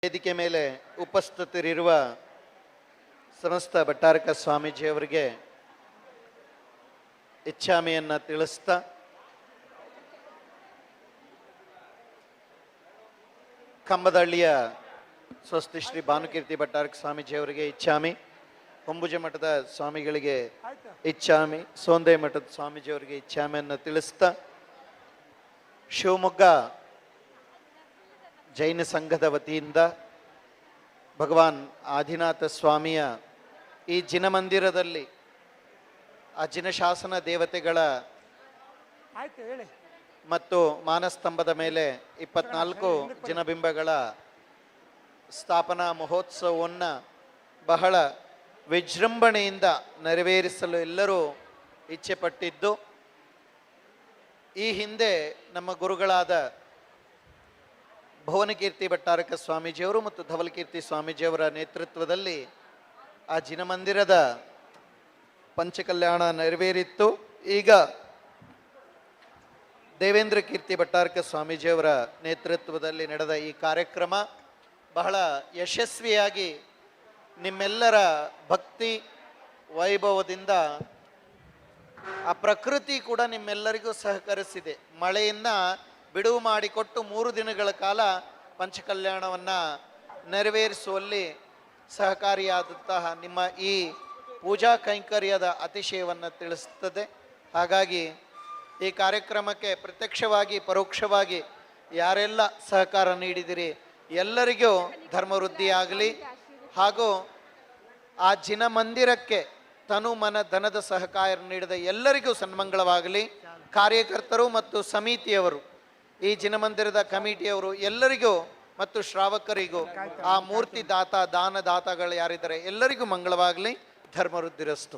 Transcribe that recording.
ವೇದಿಕೆ ಮೇಲೆ ಉಪಸ್ಥಿತರಿರುವ ಸಮಸ್ತ ಭಟ್ಟಾರಕ ಸ್ವಾಮೀಜಿಯವರಿಗೆ ಇಚ್ಛಾಮಿಯನ್ನು ತಿಳಿಸ್ತಾ ಕಂಬದಹಳ್ಳಿಯ ಸ್ವಸ್ತಿ ಶ್ರೀ ಭಾನುಕೀರ್ತಿ ಭಟ್ಟಾರಕ ಸ್ವಾಮೀಜಿಯವರಿಗೆ ಇಚ್ಛಾಮಿ, ಹೊಂಬುಜ ಮಠದ ಸ್ವಾಮಿಗಳಿಗೆ ಇಚ್ಛಾಮಿ, ಸೋಂದೆ ಮಠದ ಸ್ವಾಮೀಜಿಯವರಿಗೆ ಇಚ್ಛಾಮಿಯನ್ನು ತಿಳಿಸ್ತಾ ಶಿವಮೊಗ್ಗ ಜೈನ ಸಂಘದ ವತಿಯಿಂದ ಭಗವಾನ್ ಆದಿನಾಥ ಸ್ವಾಮಿಯ ಈ ಜಿನಮಂದಿರದಲ್ಲಿ ಆ ಜಿನಶಾಸನ ದೇವತೆಗಳ ಮತ್ತು ಮಾನಸ್ತಂಭದ ಮೇಲೆ 24 ಜಿನಬಿಂಬಗಳ ಸ್ಥಾಪನಾ ಮಹೋತ್ಸವವನ್ನು ಬಹಳ ವಿಜೃಂಭಣೆಯಿಂದ ನೆರವೇರಿಸಲು ಎಲ್ಲರೂ ಇಚ್ಛೆ ಪಟ್ಟಿದ್ದು, ಈ ಹಿಂದೆ ನಮ್ಮ ಗುರುಗಳಾದ ಭುವನಕೀರ್ತಿ ಭಟ್ಟಾರಕ ಸ್ವಾಮೀಜಿಯವರು ಮತ್ತು ಧವಲಕೀರ್ತಿ ಸ್ವಾಮೀಜಿಯವರ ನೇತೃತ್ವದಲ್ಲಿ ಆ ಜಿನಮಂದಿರದ ಪಂಚಕಲ್ಯಾಣ ನೆರವೇರಿತ್ತು. ಈಗ ದೇವೇಂದ್ರ ಕೀರ್ತಿ ಭಟ್ಟಾರಕ ಸ್ವಾಮೀಜಿಯವರ ನೇತೃತ್ವದಲ್ಲಿ ನಡೆದ ಈ ಕಾರ್ಯಕ್ರಮ ಬಹಳ ಯಶಸ್ವಿಯಾಗಿ ನಿಮ್ಮೆಲ್ಲರ ಭಕ್ತಿ ವೈಭವದಿಂದ ಆ ಪ್ರಕೃತಿ ಕೂಡ ನಿಮ್ಮೆಲ್ಲರಿಗೂ ಸಹಕರಿಸಿದೆ. ಮಳೆಯನ್ನು ಬಿಡುವು ಮಾಡಿಕೊಟ್ಟು 3 ದಿನಗಳ ಕಾಲ ಪಂಚಕಲ್ಯಾಣವನ್ನು ನೆರವೇರಿಸುವಲ್ಲಿ ಸಹಕಾರಿಯಾದಂತಹ ನಿಮ್ಮ ಈ ಪೂಜಾ ಕೈಂಕರ್ಯದ ಅತಿಶಯವನ್ನು ತಿಳಿಸುತ್ತದೆ. ಹಾಗಾಗಿ ಈ ಕಾರ್ಯಕ್ರಮಕ್ಕೆ ಪ್ರತ್ಯಕ್ಷವಾಗಿ ಪರೋಕ್ಷವಾಗಿ ಯಾರೆಲ್ಲ ಸಹಕಾರ ನೀಡಿದಿರಿ ಎಲ್ಲರಿಗೂ ಧರ್ಮವೃದ್ಧಿಯಾಗಲಿ, ಹಾಗೂ ಆ ಜಿನಮಂದಿರಕ್ಕೆ ತನು ಮನ ಧನದ ಸಹಕಾರ ನೀಡಿದ ಎಲ್ಲರಿಗೂ ಸನ್ಮಂಗಳವಾಗಲಿ. ಕಾರ್ಯಕರ್ತರು ಮತ್ತು ಸಮಿತಿಯವರು, ಈ ಜಿನಮಂದಿರದ ಕಮಿಟಿಯವರು ಎಲ್ಲರಿಗೂ ಮತ್ತು ಶ್ರಾವಕರಿಗೂ, ಆ ಮೂರ್ತಿ ದಾನದಾತಗಳು ಯಾರಿದ್ದಾರೆ ಎಲ್ಲರಿಗೂ ಮಂಗಳವಾಗಲಿ. ಧರ್ಮವೃದ್ಧಿರಸ್ತು.